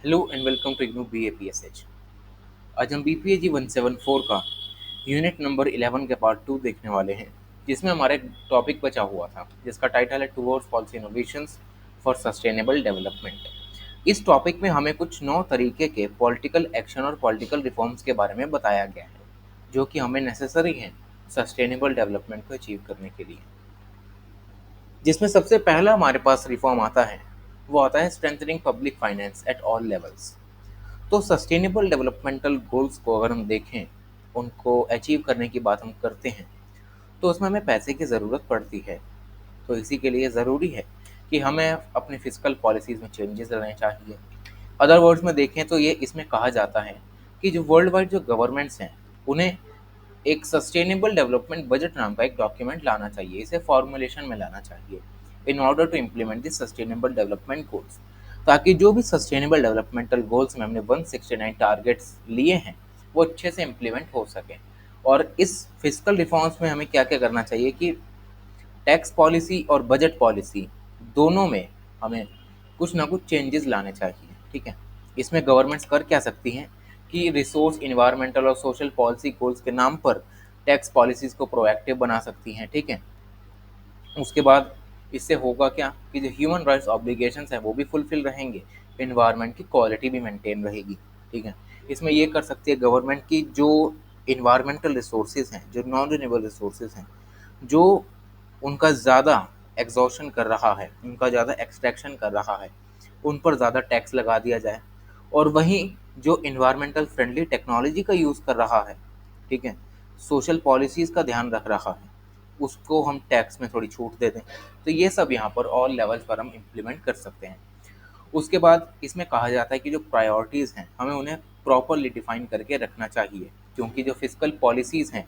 Hello and welcome to IGNOU BAPSH। आज हम BPAG 174 का यूनिट नंबर 11 के पार्ट 2 देखने वाले हैं, जिसमें हमारा एक टॉपिक बचा हुआ था जिसका टाइटल है towards policy innovations for sustainable development. इस टॉपिक में हमें कुछ 9 तरीके के पॉलिटिकल एक्शन और पॉलिटिकल रिफॉर्म्स के बारे में बताया गया है, जो कि हमें नेसेसरी हैं सस्टेनेबल डेवलपमेंट को अचीव करने के लिए। जिसमें सबसे पहला हमारे पास रिफॉर्म आता है, वो आता है strengthening public finance at all levels. तो सस्टेनेबल डेवलपमेंटल गोल्स को अगर हम देखें, उनको अचीव करने की बात हम करते हैं, तो उसमें हमें पैसे की ज़रूरत पड़ती है। तो इसी के लिए ज़रूरी है कि हमें अपनी फिजिकल पॉलिसीज़ में चेंजेस लाने चाहिए। अदर वर्ड्स में देखें तो ये इसमें कहा जाता है कि जो वर्ल्ड वाइड जो गवर्नमेंट्स हैं, उन्हें एक सस्टेनेबल डेवलपमेंट बजट नाम का एक डॉक्यूमेंट लाना चाहिए, इसे फॉर्मुलेशन में लाना चाहिए in order to implement the sustainable development goals, ताकि जो भी सस्टेनेबल डेवलपमेंटल गोल्स में हमने 169 टारगेट्स लिए हैं वो अच्छे से इम्प्लीमेंट हो सकें। और इस फिजिकल रिफॉर्म्स में हमें क्या क्या करना चाहिए कि टैक्स पॉलिसी और बजट पॉलिसी दोनों में हमें कुछ ना कुछ चेंजेस लाने चाहिए। ठीक है, इसमें गवर्नमेंट्स कर क्या सकती हैं कि रिसोर्स, इन्वायरमेंटल और सोशल पॉलिसी गोल्स के नाम पर टैक्स पॉलिसीज़ को प्रोएक्टिव बना सकती हैं। ठीक है, उसके बाद इससे होगा क्या कि जो ह्यूमन राइट्स ऑब्लिगेशंस हैं वो भी फुलफिल रहेंगे, इन्वायरमेंट की क्वालिटी भी मेंटेन रहेगी। ठीक है, इसमें ये कर सकती है गवर्नमेंट की जो इन्वायरमेंटल रिसोर्सेज हैं, जो नॉन रिन्यूएबल रिसोर्सेज हैं, जो उनका ज़्यादा एग्जॉशन कर रहा है, उनका ज़्यादा एक्सट्रैक्शन कर रहा है, उन पर ज़्यादा टैक्स लगा दिया जाए। और वहीं जो इन्वायरमेंटल फ्रेंडली टेक्नोलॉजी का यूज़ कर रहा है, ठीक है, सोशल पॉलिसीज़ का ध्यान रख रहा है, उसको हम टैक्स में थोड़ी छूट दे दें। तो ये सब यहाँ पर ऑल लेवल्स पर हम इम्प्लीमेंट कर सकते हैं। उसके बाद इसमें कहा जाता है कि जो प्रायोरिटीज़ हैं हमें उन्हें प्रॉपरली डिफाइन करके रखना चाहिए, क्योंकि जो फिजिकल पॉलिसीज़ हैं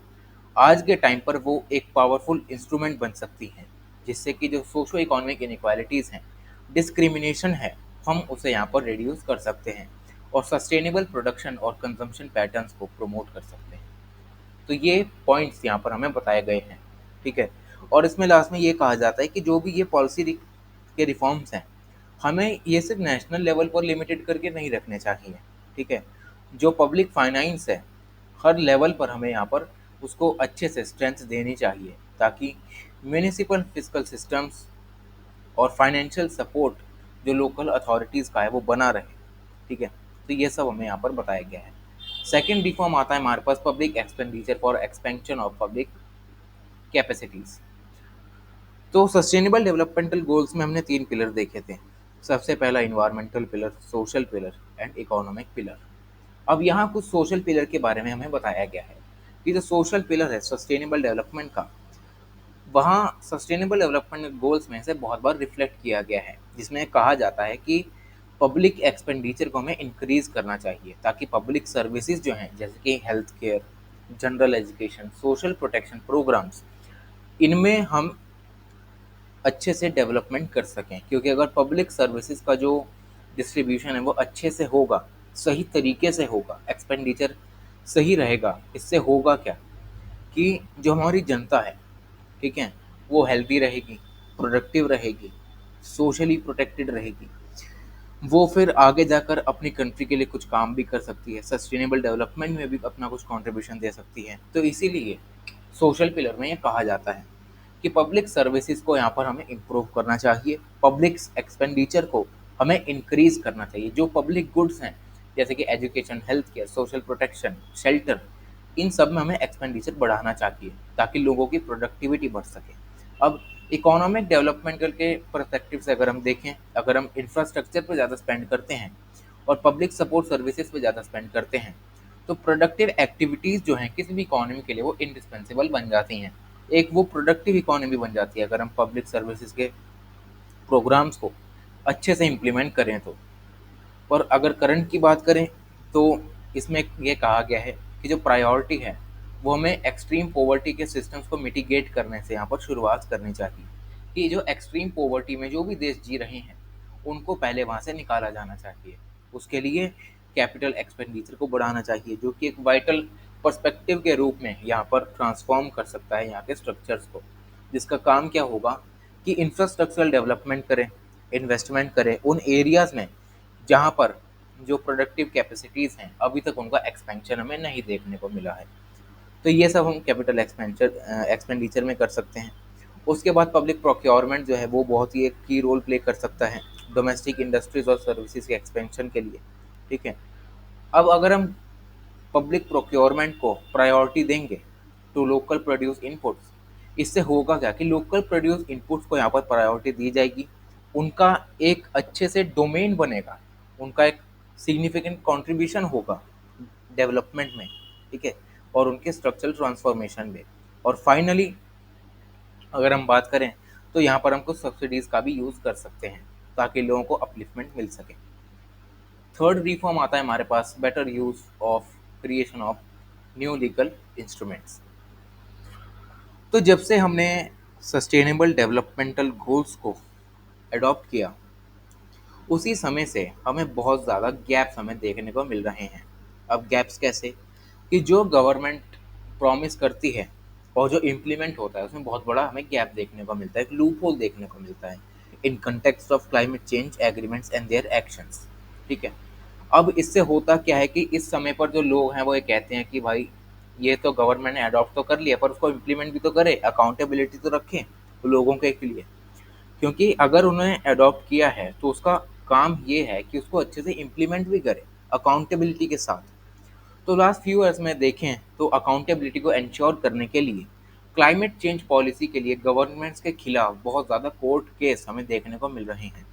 आज के टाइम पर वो एक पावरफुल इंस्ट्रूमेंट बन सकती हैं, जिससे कि जो सोशो इकोनॉमिक इनइक्वालिटीज़ हैं, डिस्क्रिमिनेशन है, हम उसे यहाँ पर रिड्यूस कर सकते हैं और सस्टेनेबल प्रोडक्शन और कंजम्पशन पैटर्न्स को प्रमोट कर सकते हैं। तो ये पॉइंट्स यहाँ पर हमें बताए गए हैं। ठीक है, और इसमें लास्ट में ये कहा जाता है कि जो भी ये पॉलिसी के रिफॉर्म्स हैं, हमें ये सिर्फ नेशनल लेवल पर लिमिटेड करके नहीं रखने चाहिए। ठीक है, जो पब्लिक फाइनेंस है हर लेवल पर हमें यहाँ पर उसको अच्छे से स्ट्रेंथ देनी चाहिए, ताकि म्यूनिसिपल फिजिकल सिस्टम्स और फाइनेंशियल सपोर्ट जो लोकल अथॉरिटीज़ का है वो बना रहे। ठीक है, तो ये सब हमें यहाँ पर बताया गया है। सेकेंड रिफॉर्म आता है हमारे पास public expenditure for expansion of public capacities. तो सस्टेनेबल डेवलपमेंटल गोल्स में हमने 3 पिलर देखे थे। सबसे पहला environmental pillar, social pillar and economic pillar. अब यहाँ कुछ सोशल पिलर के बारे में हमें बताया गया है कि जो सोशल पिलर है सस्टेनेबल डेवलपमेंट का, वहाँ सस्टेनेबल डेवलपमेंट गोल्स में से बहुत बार रिफ्लेक्ट किया गया है, जिसमें कहा जाता है कि पब्लिक एक्सपेंडिचर को हमें इंक्रीज़ करना चाहिए, ताकि पब्लिक सर्विसेज जो हैं जैसे कि health care, general education, social protection programmes, इनमें हम अच्छे से डेवलपमेंट कर सकें। क्योंकि अगर पब्लिक सर्विसेज का जो डिस्ट्रीब्यूशन है वो अच्छे से होगा, सही तरीके से होगा, एक्सपेंडिचर सही रहेगा, इससे होगा क्या कि जो हमारी जनता है, ठीक है, वो हेल्दी रहेगी, प्रोडक्टिव रहेगी, सोशली प्रोटेक्टेड रहेगी, वो फिर आगे जाकर अपनी कंट्री के लिए कुछ काम भी कर सकती है, सस्टेनेबल डेवलपमेंट में भी अपना कुछ कंट्रीब्यूशन दे सकती है। तो इसीलिए सोशल पिलर में ये कहा जाता है कि पब्लिक सर्विसेज को यहाँ पर हमें इम्प्रूव करना चाहिए, पब्लिक एक्सपेंडिचर को हमें इंक्रीज़ करना चाहिए। जो पब्लिक गुड्स हैं जैसे कि education, health care, social protection, shelter, इन सब में हमें एक्सपेंडिचर बढ़ाना चाहिए, ताकि लोगों की प्रोडक्टिविटी बढ़ सके। अब इकोनॉमिक डेवलपमेंट के पर्सपेक्टिव से अगर हम देखें, अगर हम इंफ्रास्ट्रक्चर पर ज़्यादा स्पेंड करते हैं और पब्लिक सपोर्ट सर्विसेज पे ज़्यादा स्पेंड करते हैं, तो प्रोडक्टिव एक्टिविटीज़ जो हैं किसी भी इकोनॉमी के लिए वो इंडिस्पेंसिबल बन जाती हैं। एक वो प्रोडक्टिव इकोनॉमी बन जाती है अगर हम पब्लिक सर्विसेज के प्रोग्राम्स को अच्छे से इम्प्लीमेंट करें तो। और अगर करंट की बात करें तो इसमें ये कहा गया है कि जो प्रायोरिटी है वो हमें एक्सट्रीम पॉवर्टी के सिस्टम्स को मिटिगेट करने से यहाँ पर शुरुआत करनी चाहिए, कि जो एक्सट्रीम पॉवर्टी में जो भी देश जी रहे हैं उनको पहले वहाँ से निकाला जाना चाहिए। उसके लिए कैपिटल एक्सपेंडिचर को बढ़ाना चाहिए, जो कि एक वाइटल पर्सपेक्टिव के रूप में यहाँ पर ट्रांसफॉर्म कर सकता है यहाँ के स्ट्रक्चर्स को, जिसका काम क्या होगा कि इंफ्रास्ट्रक्चरल डेवलपमेंट करें, इन्वेस्टमेंट करें उन एरियाज़ में जहाँ पर जो प्रोडक्टिव कैपेसिटीज़ हैं अभी तक उनका एक्सपेंशन हमें नहीं देखने को मिला है। तो ये सब हम कैपिटल एक्सपेंडिचर में कर सकते हैं। उसके बाद पब्लिक प्रोक्योरमेंट जो है वो बहुत ही एक की रोल प्ले कर सकता है डोमेस्टिक इंडस्ट्रीज और सर्विसेज के एक्सपेंशन के लिए। ठीक है, अब अगर हम पब्लिक प्रोक्योरमेंट को प्रायोरिटी देंगे टू लोकल प्रोड्यूस इनपुट्स, इससे होगा क्या कि लोकल प्रोड्यूस इनपुट्स को यहाँ पर प्रायोरिटी दी जाएगी, उनका एक अच्छे से डोमेन बनेगा, उनका एक सिग्निफिकेंट कंट्रीब्यूशन होगा डेवलपमेंट में। ठीक है, और उनके स्ट्रक्चरल ट्रांसफॉर्मेशन में। और फाइनली अगर हम बात करें तो यहाँ पर हम कुछ सब्सिडीज़ का भी यूज़ कर सकते हैं ताकि लोगों को अपलिफ्टमेंट मिल सके। थर्ड रिफॉर्म आता है हमारे पास better use of creation of new legal instruments. तो जब से हमने सस्टेनेबल डेवलपमेंटल गोल्स को अडॉप्ट किया उसी समय से हमें बहुत ज़्यादा गैप्स हमें देखने को मिल रहे हैं। अब गैप्स कैसे कि जो गवर्नमेंट प्रॉमिस करती है और जो इम्प्लीमेंट होता है उसमें बहुत बड़ा हमें गैप देखने को मिलता है, एक लूप होल देखने को मिलता है in context of climate change agreements and their actions. ठीक है, अब इससे होता क्या है कि इस समय पर जो लोग हैं वो ये कहते हैं कि भाई ये तो गवर्नमेंट ने अडॉप्ट तो कर लिया पर उसको इम्प्लीमेंट भी तो करे, अकाउंटेबिलिटी तो रखें लोगों के लिए। क्योंकि अगर उन्होंने अडॉप्ट किया है तो उसका काम ये है कि उसको अच्छे से इम्प्लीमेंट भी करे अकाउंटेबिलिटी के साथ। तो लास्ट फ्यू ईयर्स में देखें तो अकाउंटेबिलिटी को इंश्योर करने के लिए क्लाइमेट चेंज पॉलिसी के लिए गवर्नमेंट्स के खिलाफ बहुत ज़्यादा कोर्ट केस हमें देखने को मिल रहे हैं।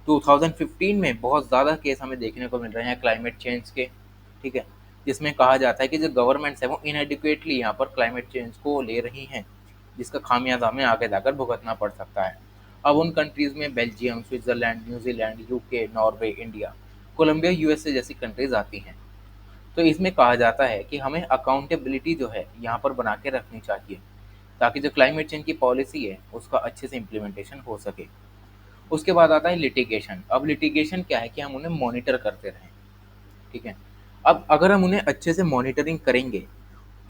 2015 में बहुत ज़्यादा केस हमें देखने को मिल रहे हैं क्लाइमेट चेंज के। ठीक है, जिसमें कहा जाता है कि जो गवर्नमेंट्स है वो इनएडिक्वेटली यहाँ पर क्लाइमेट चेंज को ले रही हैं, जिसका खामियाजा हमें आगे जाकर भुगतना पड़ सकता है। अब उन कंट्रीज़ में Belgium, Switzerland, New Zealand, UK, Norway, India, Colombia, USA जैसी कंट्रीज़ आती हैं। तो इसमें कहा जाता है कि हमें अकाउंटेबिलिटी जो है यहाँ पर बना के रखनी चाहिए ताकि जो क्लाइमेट चेंज की पॉलिसी है उसका अच्छे से इम्प्लीमेंटेशन हो सके। उसके बाद आता है लिटिगेशन। अब लिटिगेशन क्या है कि हम उन्हें मॉनिटर करते रहें। ठीक है, अब अगर हम उन्हें अच्छे से मॉनिटरिंग करेंगे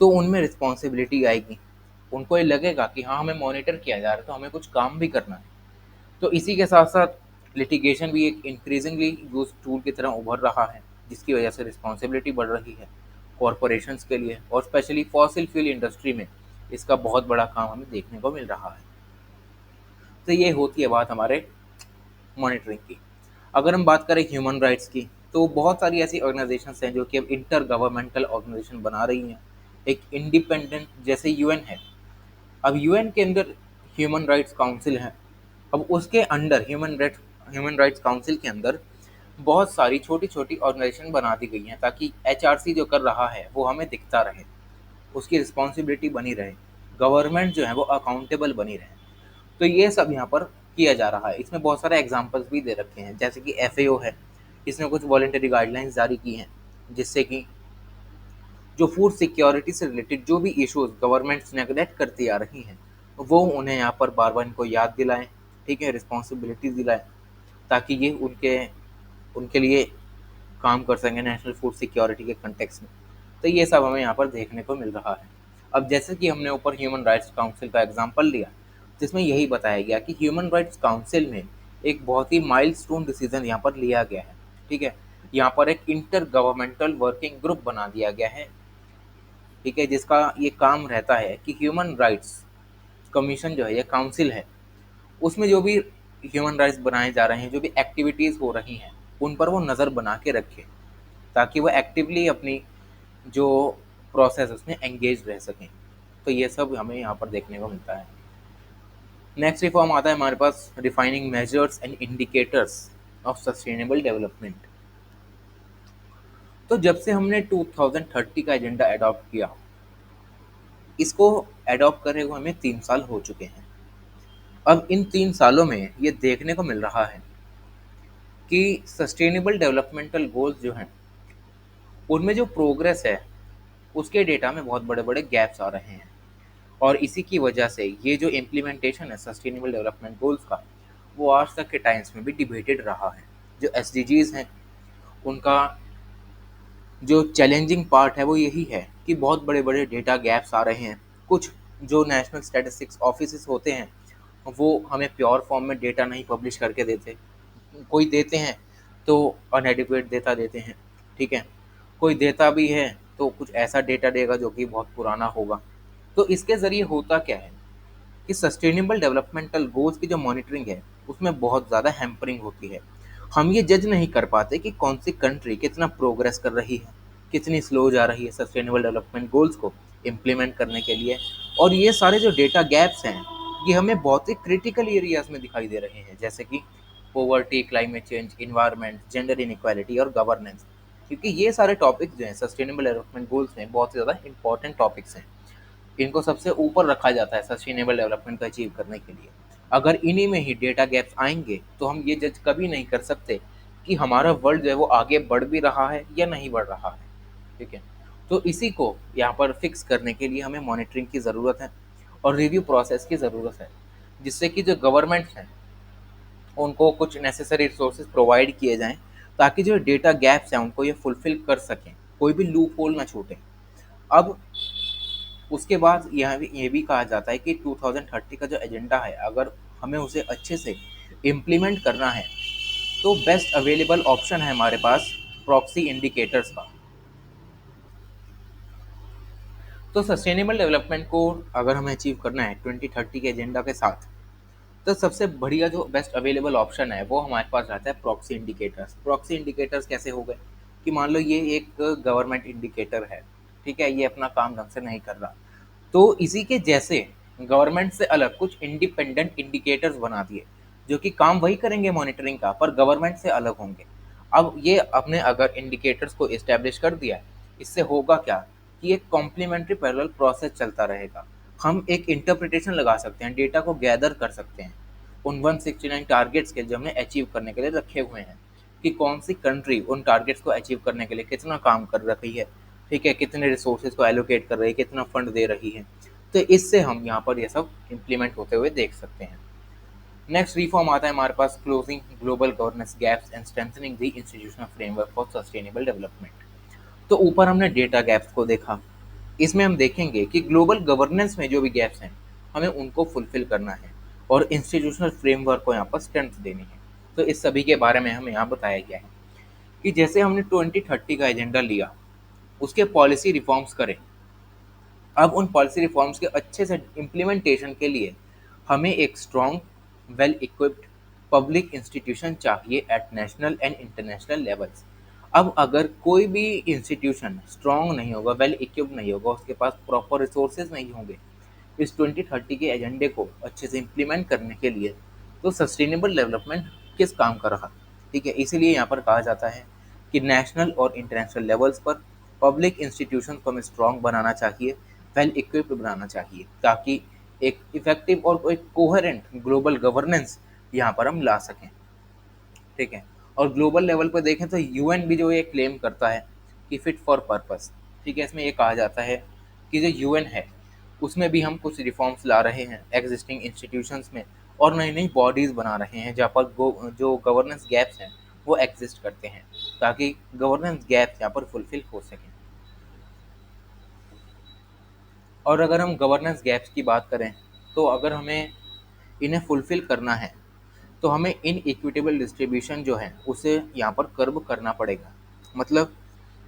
तो उनमें रिस्पॉन्सिबिलिटी आएगी, उनको ये लगेगा कि हाँ हमें मॉनिटर किया जा रहा है तो हमें कुछ काम भी करना है। तो इसी के साथ साथ लिटिगेशन भी एक इंक्रीजिंगली यूज टूल की तरह उभर रहा है जिसकी वजह से रिस्पॉन्सिबिलिटी बढ़ रही है कॉरपोरेशंस के लिए, और स्पेशली फॉसिल फ्यूल इंडस्ट्री में इसका बहुत बड़ा काम हमें देखने को मिल रहा है। तो ये होती है बात हमारे मॉनिटरिंग की। अगर हम बात करें ह्यूमन राइट्स की तो बहुत सारी ऐसी ऑर्गेनाइजेशंस हैं जो कि अब इंटर गवर्नमेंटल ऑर्गेनाइजेशन बना रही हैं। एक इंडिपेंडेंट जैसे यूएन है, अब यूएन के अंदर ह्यूमन राइट्स काउंसिल है। अब उसके अंडर ह्यूमन राइट्स काउंसिल के अंदर बहुत सारी छोटी छोटी ऑर्गेनाइजेशन बना दी गई हैं ताकि एचआरसी जो कर रहा है वो हमें दिखता रहे, उसकी रिस्पॉन्सिबिलिटी बनी रहे, गवर्नमेंट जो है वो अकाउंटेबल बनी रहे। तो ये सब यहाँ पर किया जा रहा है। इसमें बहुत सारे एग्जाम्पल्स भी दे रखे हैं जैसे कि एफएओ है, इसने कुछ वॉलेंटरी गाइडलाइंस जारी की हैं जिससे कि जो फूड सिक्योरिटी से रिलेटेड जो भी इश्यूज गवर्नमेंट्स नेगलेक्ट करती आ रही हैं वो उन्हें यहाँ पर बार बार इनको याद दिलाएं। ठीक है, रिस्पॉन्सिबिलिटी दिलाएं ताकि ये उनके उनके लिए काम कर सकें नेशनल फूड सिक्योरिटी के कंटेक्स में। तो ये सब हमें यहाँ पर देखने को मिल रहा है। अब जैसे कि हमने ऊपर ह्यूमन राइट्स काउंसिल का एग्जांपल लिया जिसमें यही बताया गया कि ह्यूमन राइट्स काउंसिल में एक बहुत ही माइलस्टोन डिसीजन यहाँ पर लिया गया है। ठीक है, यहाँ पर एक इंटर गवर्नमेंटल वर्किंग ग्रुप बना दिया गया है। ठीक है, जिसका ये काम रहता है कि ह्यूमन राइट्स कमीशन जो है या काउंसिल है उसमें जो भी ह्यूमन राइट्स बनाए जा रहे हैं, जो भी एक्टिविटीज़ हो रही हैं उन पर वो नज़र बना के रखे ताकि वो एक्टिवली अपनी जो प्रोसेस उसमें एंगेज रह सकें। तो ये सब हमें यहाँ पर देखने को मिलता है। नेक्स्ट रिफॉर्म आता है हमारे पास refining measures and indicators of sustainable development. तो जब से हमने 2030 का एजेंडा अडॉप्ट किया, इसको अडॉप्ट करे हुए हमें 3 साल हो चुके हैं। अब इन 3 सालों में ये देखने को मिल रहा है कि सस्टेनेबल डेवलपमेंटल गोल्स जो हैं उनमें जो प्रोग्रेस है उसके डेटा में बहुत बड़े बड़े गैप्स आ रहे हैं। और इसी की वजह से ये जो इम्प्लीमेंटेशन है सस्टेनेबल डेवलपमेंट गोल्स का वो आज तक के टाइम्स में भी डिबेटेड रहा है। जो एसडीजीज हैं उनका जो चैलेंजिंग पार्ट है वो यही है कि बहुत बड़े बड़े डेटा गैप्स आ रहे हैं। कुछ जो नेशनल स्टैटिस्टिक्स ऑफिस होते हैं वो हमें प्योर फॉर्म में डेटा नहीं पब्लिश करके देते, कोई देते हैं तो अनएडिक्वेट डेटा देते हैं, ठीक है। कोई देता भी है तो कुछ ऐसा डेटा देगा जो कि बहुत पुराना होगा। तो इसके ज़रिए होता क्या है कि सस्टेनेबल डेवलपमेंटल गोल्स की जो मॉनिटरिंग है उसमें बहुत ज़्यादा हैम्परिंग होती है। हम ये जज नहीं कर पाते कि कौन सी कंट्री कितना प्रोग्रेस कर रही है, कितनी स्लो जा रही है सस्टेनेबल डेवलपमेंट गोल्स को इम्प्लीमेंट करने के लिए। और ये सारे जो डेटा गैप्स हैं ये हमें बहुत ही क्रिटिकल एरियाज में दिखाई दे रहे हैं, जैसे कि poverty, climate change, environment, gender inequality और गवर्नेंस। क्योंकि ये सारे टॉपिक्स जो हैं सस्टेनेबल डेवलपमेंट गोल्स में बहुत ही ज़्यादा इंपॉर्टेंट टॉपिक्स हैं। इनको सबसे ऊपर रखा जाता है सस्टेनेबल डेवलपमेंट को अचीव करने के लिए। अगर इन्हीं में ही डेटा गैप्स आएंगे तो हम ये जज कभी नहीं कर सकते कि हमारा वर्ल्ड जो है वो आगे बढ़ भी रहा है या नहीं बढ़ रहा है, ठीक है। तो इसी को यहाँ पर फिक्स करने के लिए हमें मॉनिटरिंग की ज़रूरत है और रिव्यू प्रोसेस की ज़रूरत है, जिससे कि जो गवर्नमेंट्स हैं उनको कुछ नेसेसरी रिसोर्सेज प्रोवाइड किए जाएं, ताकि जो डेटा गैप्स हैं उनको ये फुलफिल कर सकें, कोई भी लूप होल ना छूटे। अब उसके बाद यह भी कहा जाता है कि 2030 का जो एजेंडा है अगर हमें उसे अच्छे से इम्प्लीमेंट करना है तो बेस्ट अवेलेबल ऑप्शन है हमारे पास प्रॉक्सी इंडिकेटर्स का। तो सस्टेनेबल डेवलपमेंट को अगर हमें अचीव करना है 2030 के एजेंडा के साथ, तो सबसे बढ़िया जो बेस्ट अवेलेबल ऑप्शन है वो हमारे पास रहता है प्रॉक्सी इंडिकेटर्स। प्रॉक्सी इंडिकेटर्स कैसे हो गए कि मान लो ये एक गवर्नमेंट इंडिकेटर है, ठीक है, ये अपना काम ढंग से नहीं कर रहा, तो इसी के जैसे गवर्नमेंट से अलग कुछ इंडिपेंडेंट इंडिकेटर्स बना दिए जो कि काम वही करेंगे मॉनिटरिंग का, पर गवर्नमेंट से अलग होंगे। अब ये अपने अगर इंडिकेटर्स को इस्टेब्लिश कर दिया है, इससे होगा क्या कि एक कॉम्प्लीमेंट्री पैरेलल प्रोसेस चलता रहेगा। हम एक इंटरप्रिटेशन लगा सकते हैं, डेटा को गैदर कर सकते हैं उन 169 टारगेट्स के जो हमने अचीव करने के लिए रखे हुए हैं, कि कौन सी कंट्री उन टारगेट्स को अचीव करने के लिए कितना काम कर रही है, ठीक है, कितने रिसोर्सेज को एलोकेट कर रही है, कितना फंड दे रही है। तो इससे हम यहाँ पर ये सब इम्प्लीमेंट होते हुए देख सकते हैं। नेक्स्ट रिफॉर्म आता है हमारे पास closing global governance gaps and strengthening the institutional framework for sustainable development. तो ऊपर हमने डेटा गैप्स को देखा, इसमें हम देखेंगे कि ग्लोबल गवर्नेंस में जो भी गैप्स हैं हमें उनको फुलफिल करना है और इंस्टीट्यूशनल फ्रेमवर्क को यहाँ पर स्ट्रेंथ देनी है। तो इस सभी के बारे में हमें यहाँ बताया गया है कि जैसे हमने 2030 का एजेंडा लिया, उसके पॉलिसी रिफॉर्म्स करें। अब उन पॉलिसी रिफॉर्म्स के अच्छे से इम्प्लीमेंटेशन के लिए हमें एक strong well equipped public institution चाहिए at national and international levels. अब अगर कोई भी इंस्टीट्यूशन स्ट्रॉन्ग नहीं होगा, वेल इक्विप्ड नहीं होगा, उसके पास प्रॉपर रिसोर्सेज नहीं होंगे इस 2030 के एजेंडे को अच्छे से इम्प्लीमेंट करने के लिए, तो सस्टेनेबल डेवलपमेंट किस काम का रहा, ठीक है। इसीलिए यहाँ पर कहा जाता है कि नेशनल और इंटरनेशनल लेवल्स पर पब्लिक इंस्टीट्यूशन को हमें स्ट्रॉन्ग बनाना चाहिए, वेल इक्विप्ड बनाना चाहिए, ताकि एक इफेक्टिव और एक कोहेरेंट ग्लोबल गवर्नेंस यहाँ पर हम ला सकें, ठीक है। और ग्लोबल लेवल पर देखें तो यूएन भी जो ये क्लेम करता है कि फिट फॉर पर्पस, ठीक है, इसमें ये कहा जाता है कि जो यूएन है उसमें भी हम कुछ रिफॉर्म्स ला रहे हैं एग्जिस्टिंग इंस्टीट्यूशंस में, और नई नई बॉडीज़ बना रहे हैं जहाँ पर जो गवर्नेंस गैप्स हैं वो एग्जिस्ट करते हैं, ताकि गवर्नेंस गैप्स यहाँ पर फुलफिल हो सकें। और अगर हम गवर्नेंस गैप्स की बात करें तो अगर हमें इन्हें फुलफिल करना है तो हमें इन इक्विटेबल डिस्ट्रीब्यूशन जो है उसे यहाँ पर कर्ब करना पड़ेगा। मतलब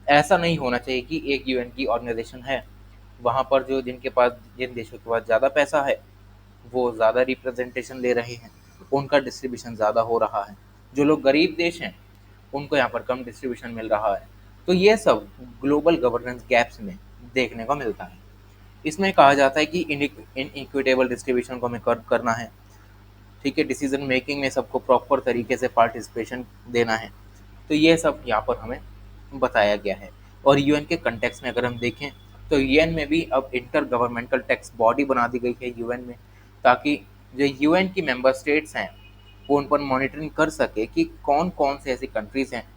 ऐसा नहीं होना चाहिए कि एक यूएन की ऑर्गेनाइजेशन है, वहाँ पर जो जिनके पास जिन देशों के पास ज़्यादा पैसा है वो ज़्यादा रिप्रेजेंटेशन ले रहे हैं, उनका डिस्ट्रीब्यूशन ज़्यादा हो रहा है, जो लोग गरीब देश हैं उनको यहाँ पर कम डिस्ट्रीब्यूशन मिल रहा है। तो ये सब ग्लोबल गवर्नेंस गैप्स में देखने को मिलता है। इसमें कहा जाता है कि इन इक्विटेबल डिस्ट्रीब्यूशन को हमें कर्व करना है, ठीक है, डिसीजन मेकिंग में सबको प्रॉपर तरीके से पार्टिसिपेशन देना है। तो ये सब यहाँ पर हमें बताया गया है। और यूएन के कंटेक्स्ट में अगर हम देखें तो यूएन में भी अब इंटर गवर्नमेंटल टैक्स बॉडी बना दी गई है यूएन में, ताकि जो यूएन की मेंबर स्टेट्स हैं वो उन पर मॉनिटरिंग कर सके कि कौन कौन से ऐसी कंट्रीज़ हैं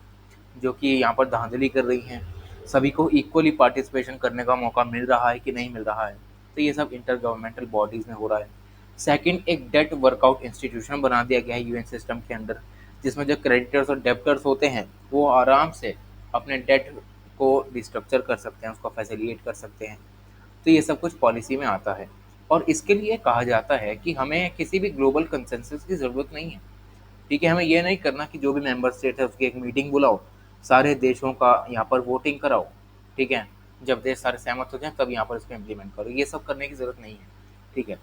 जो कि यहाँ पर धांधली कर रही हैं, सभी को इक्वली पार्टिसिपेशन करने का मौका मिल रहा है कि नहीं मिल रहा है। तो ये सब इंटर गवर्नमेंटल बॉडीज़ में हो रहा है। सेकंड, एक डेट वर्कआउट इंस्टीट्यूशन बना दिया गया है यूएन सिस्टम के अंदर, जिसमें जो क्रेडिटर्स और डेप्टर्स होते हैं वो आराम से अपने डेट को रिस्ट्रक्चर कर सकते हैं, उसको फैसिलिटेट कर सकते हैं। तो ये सब कुछ पॉलिसी में आता है। और इसके लिए कहा जाता है कि हमें किसी भी ग्लोबल कंसेंसस की ज़रूरत नहीं है, ठीक है, हमें ये नहीं करना कि जो भी मेंबर स्टेट है उसकी एक मीटिंग बुलाओ, सारे देशों का यहाँ पर वोटिंग कराओ, ठीक है, जब देश सारे सहमत हो जाएं तब यहाँ पर इसको इम्प्लीमेंट करो, ये सब करने की ज़रूरत नहीं है, ठीक है,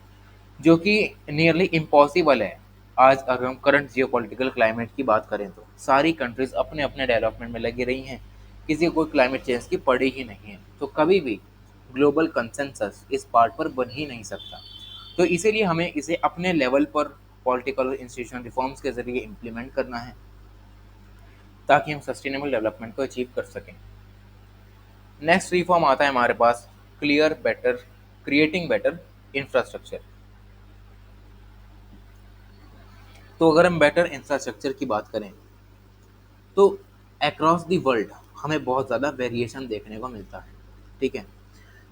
जो कि नियरली इम्पॉसिबल है। आज अगर हम करंट जियो पॉलिटिकल क्लाइमेट की बात करें तो सारी कंट्रीज अपने अपने डेवलपमेंट में लगी रही हैं, किसी को कोई क्लाइमेट चेंज की पड़ी ही नहीं है, तो कभी भी ग्लोबल कंसेंसस इस पार्ट पर बन ही नहीं सकता। तो इसीलिए हमें इसे अपने लेवल पर पॉलिटिकल और इंस्टीट्यूशनल रिफॉर्म्स के जरिए इम्प्लीमेंट करना है, ताकि हम सस्टेनेबल डेवलपमेंट को अचीव कर सकें। नेक्स्ट रिफॉर्म आता है हमारे पास clear better creating better infrastructure. तो अगर हम बेटर इंफ्रास्ट्रक्चर की बात करें तो अक्रॉस द वर्ल्ड हमें बहुत ज़्यादा वेरिएशन देखने को मिलता है, ठीक है,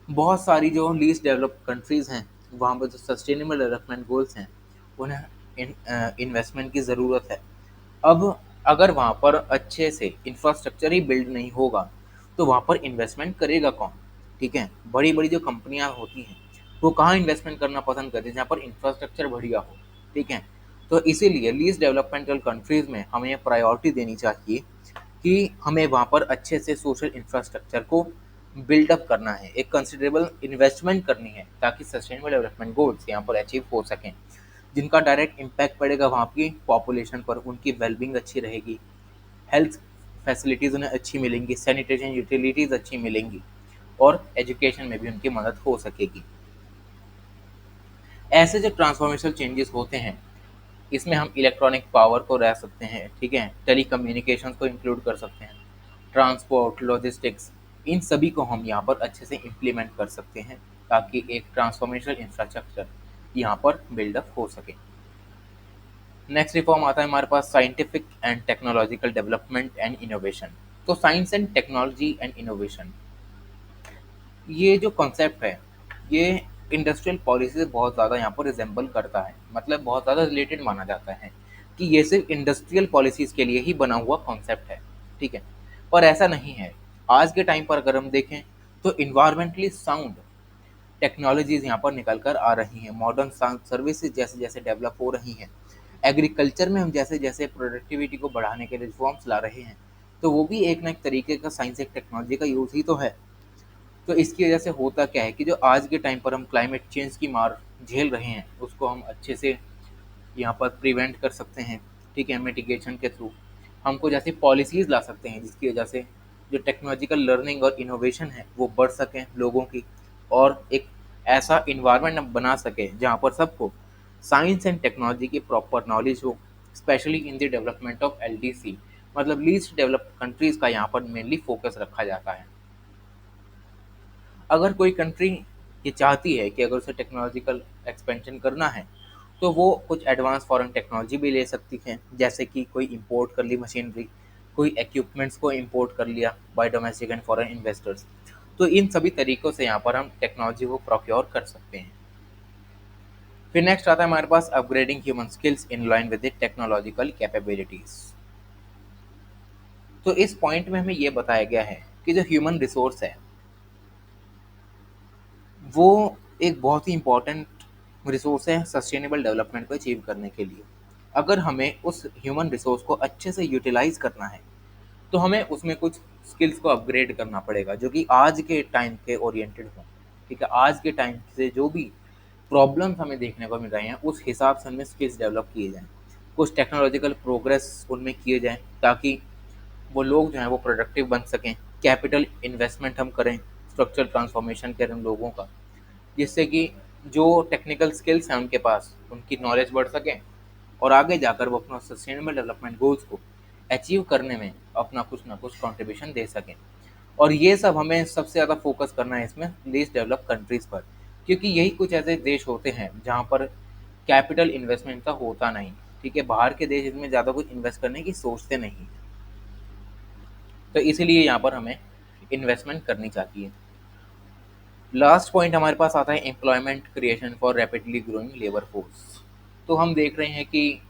बहुत सारी जो लीस्ट डेवलप्ड कंट्रीज़ हैं वहाँ पर जो सस्टेनेबल डेवलपमेंट गोल्स हैं उन्हें इन्वेस्टमेंट की ज़रूरत है। अब अगर वहाँ पर अच्छे से इंफ्रास्ट्रक्चर ही बिल्ड नहीं होगा तो वहाँ पर इन्वेस्टमेंट करेगा कौन, ठीक है, बड़ी बड़ी जो कंपनियाँ होती हैं वो कहाँ इन्वेस्टमेंट करना पसंद करती हैं, जहाँ पर इंफ्रास्ट्रक्चर बढ़िया हो, ठीक है, तो इसीलिए लीस्ट डेवलपमेंटल कंट्रीज़ में हमें ये प्रायोरिटी देनी चाहिए कि हमें वहाँ पर अच्छे से सोशल इंफ्रास्ट्रक्चर को बिल्डअप करना है, एक कंसिडरेबल इन्वेस्टमेंट करनी है ताकि सस्टेनेबल डेवलपमेंट गोल्स यहाँ पर अचीव हो सकें, जिनका डायरेक्ट इम्पैक्ट पड़ेगा वहाँ की पॉपुलेशन पर, उनकी वेलबींग अच्छी रहेगी, हेल्थ फैसिलिटीज़ उन्हें अच्छी मिलेंगी, सैनिटेशन यूटिलिटीज़ अच्छी मिलेंगी और एजुकेशन में भी उनकी मदद हो सकेगी। ऐसे जो ट्रांसफॉर्मेशनल चेंजेस होते हैं इसमें हम इलेक्ट्रॉनिक पावर को रह सकते हैं, ठीक है, टेली कम्युनिकेशन को इंक्लूड कर सकते हैं, ट्रांसपोर्ट लॉजिस्टिक्स, इन सभी को हम यहाँ पर अच्छे से इम्प्लीमेंट कर सकते हैं ताकि एक ट्रांसफॉर्मेशनल इंफ्रास्ट्रक्चर यहाँ पर बिल्डअप हो सके। नेक्स्ट रिफॉर्म आता है हमारे पास scientific and technological development and innovation. तो science and technology and innovation ये जो कॉन्सेप्ट है ये इंडस्ट्रियल पॉलिसी से बहुत ज़्यादा यहाँ पर रिजेंबल करता है, मतलब बहुत ज़्यादा रिलेटेड माना जाता है कि ये सिर्फ इंडस्ट्रियल पॉलिसीज़ के लिए ही बना हुआ कॉन्सेप्ट है, ठीक है, पर ऐसा नहीं है। आज के टाइम पर अगर हम देखें तो इन्वायरमेंटली साउंड टेक्नोलॉजीज़ यहाँ पर निकल कर आ रही हैं, मॉडर्न सर्विसेज जैसे जैसे डेवलप हो रही हैं, एग्रीकल्चर में हम जैसे जैसे प्रोडक्टिविटी को बढ़ाने के लिए रिफॉर्म्स ला रहे हैं, तो वो भी एक ना एक तरीके का साइंस एक टेक्नोलॉजी का यूज़ ही तो है। तो इसकी वजह से होता क्या है कि जो आज के टाइम पर हम क्लाइमेट चेंज की मार झेल रहे हैं उसको हम अच्छे से यहाँ पर प्रिवेंट कर सकते हैं, ठीक है, मिटिगेशन के थ्रू हम कुछ ऐसी पॉलिसीज़ ला सकते हैं जिसकी वजह से जो टेक्नोलॉजिकल लर्निंग और इनोवेशन है वो बढ़ सकें लोगों की, और एक ऐसा इन्वायरमेंट हम बना सकें जहाँ पर सबको साइंस एंड टेक्नोलॉजी की प्रॉपर नॉलेज हो, specially in the development of LDC, मतलब लीस्ट डेवलप्ड कंट्रीज़ का यहाँ पर मेनली फोकस रखा जाता है। अगर कोई कंट्री ये चाहती है कि अगर उसे टेक्नोलॉजिकल एक्सपेंशन करना है तो वो कुछ एडवांस फॉरेन टेक्नोलॉजी भी ले सकती है, जैसे कि कोई इंपोर्ट कर ली मशीनरी, कोई इक्विपमेंट्स को इंपोर्ट कर लिया bye domestic and foreign investors. तो इन सभी तरीक़ों से यहाँ पर हम टेक्नोलॉजी को प्रोक्योर कर सकते हैं। फिर नेक्स्ट आता है हमारे पास upgrading human skills in line with the technological capabilities. तो इस पॉइंट में हमें ये बताया गया है कि जो ह्यूमन रिसोर्स है वो एक बहुत ही इम्पोर्टेंट रिसोर्स है सस्टेनेबल डेवलपमेंट को अचीव करने के लिए। अगर हमें उस ह्यूमन रिसोर्स को अच्छे से यूटिलाइज़ करना है तो हमें उसमें कुछ स्किल्स को अपग्रेड करना पड़ेगा जो कि आज के टाइम के ओरिएंटेड हों, ठीक है, आज के टाइम से जो भी प्रॉब्लम्स हमें देखने को मिल रहे हैं उस हिसाब से हमें स्किल्स डेवलप किए जाएँ, कुछ टेक्नोलॉजिकल प्रोग्रेस उनमें किए जाएँ ताकि वो लोग जो हैं वो प्रोडक्टिव बन सकें, कैपिटल इन्वेस्टमेंट हम करें, स्ट्रक्चरल ट्रांसफॉर्मेशन करें उन लोगों का, जिससे कि जो टेक्निकल स्किल्स हैं उनके पास उनकी नॉलेज बढ़ सके और आगे जाकर वो अपना सस्टेनेबल डेवलपमेंट गोल्स को अचीव करने में अपना कुछ ना कुछ कंट्रीब्यूशन दे सकें। और ये सब हमें सबसे ज़्यादा फोकस करना है इसमें लीस्ट डेवलप कंट्रीज़ पर, क्योंकि यही कुछ ऐसे देश होते हैं जहाँ पर कैपिटल इन्वेस्टमेंट का होता नहीं, ठीक है, बाहर के देश इसमें ज़्यादा कुछ इन्वेस्ट करने की सोचते नहीं, तो इसीलिए यहाँ पर हमें इन्वेस्टमेंट करनी चाहिए। लास्ट पॉइंट हमारे पास आता है employment creation for rapidly growing labour force. तो हम देख रहे हैं कि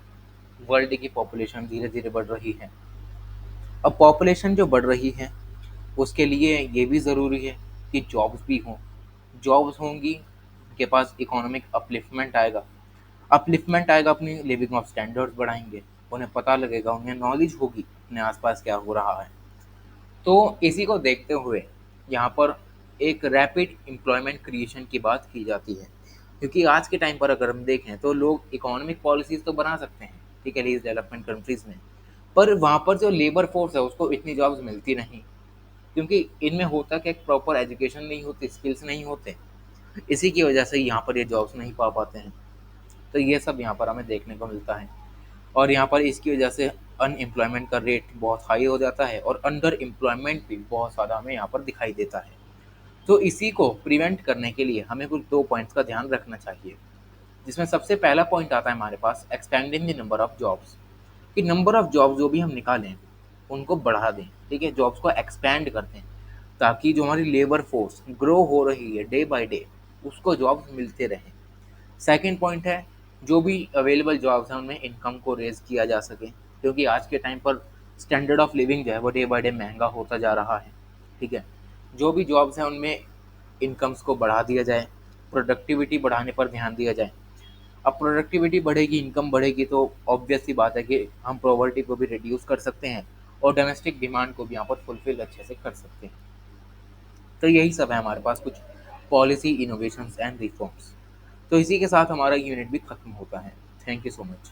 वर्ल्ड की पॉपुलेशन धीरे धीरे बढ़ रही है। अब पॉपुलेशन जो बढ़ रही है उसके लिए ये भी ज़रूरी है कि जॉब्स भी हों, जॉब्स होंगी उनके पास इकोनॉमिक अपलिफ्टमेंट आएगा, अपलिफ्टमेंट आएगा अपनी लिविंग ऑफ स्टैंडर्ड्स बढ़ाएंगे, उन्हें पता लगेगा, उन्हें नॉलेज होगी अपने आसपास क्या हो रहा है। तो इसी को देखते हुए यहाँ पर एक रैपिड एम्प्लॉयमेंट क्रिएशन की बात की जाती है, क्योंकि आज के टाइम पर अगर हम देखें तो लोग इकोनॉमिक पॉलिसीज़ तो बना सकते हैं, ठीक है, लीस्ट डेवलपमेंट कंट्रीज़ में, पर वहाँ पर जो लेबर फोर्स है उसको इतनी जॉब्स मिलती नहीं, क्योंकि इनमें होता क्या, एक प्रॉपर एजुकेशन नहीं होती, स्किल्स नहीं होते, इसी की वजह से यहाँ पर ये जॉब्स नहीं पा पाते हैं। तो ये सब यहाँ पर हमें देखने को मिलता है, और यहाँ पर इसकी वजह से अनएम्प्लॉयमेंट का रेट बहुत हाई हो जाता है और अंडर एम्प्लॉयमेंट भी बहुत ज़्यादा हमें यहाँ पर दिखाई देता है। तो इसी को प्रिवेंट करने के लिए हमें कुछ 2 पॉइंट्स का ध्यान रखना चाहिए, जिसमें सबसे पहला पॉइंट आता है हमारे पास expanding the number of jobs, कि नंबर ऑफ जॉब्स जो भी हम निकालें उनको बढ़ा दें, ठीक है, जॉब्स को एक्सपैंड कर दें, ताकि जो हमारी लेबर फोर्स ग्रो हो रही है डे बाय डे उसको जॉब्स मिलते रहें। सेकंड पॉइंट है, जो भी अवेलेबल जॉब्स हैं उनमें इनकम को रेज़ किया जा सके, क्योंकि आज के टाइम पर स्टैंडर्ड ऑफ लिविंग जो है वो डे बाय डे महंगा होता जा रहा है, ठीक है। जो भी जॉब्स हैं उनमें इनकम्स को बढ़ा दिया जाए, प्रोडक्टिविटी बढ़ाने पर ध्यान दिया जाए। अब प्रोडक्टिविटी बढ़ेगी, इनकम बढ़ेगी, तो ऑब्वियस सी बात है कि हम पॉवर्टी को भी रिड्यूस कर सकते हैं और डोमेस्टिक डिमांड को भी यहाँ पर फुलफिल अच्छे से कर सकते हैं। तो यही सब है हमारे पास कुछ पॉलिसी इनोवेशंस एंड रिफॉर्म्स। तो इसी के साथ हमारा यूनिट भी खत्म होता है। Thank you so much.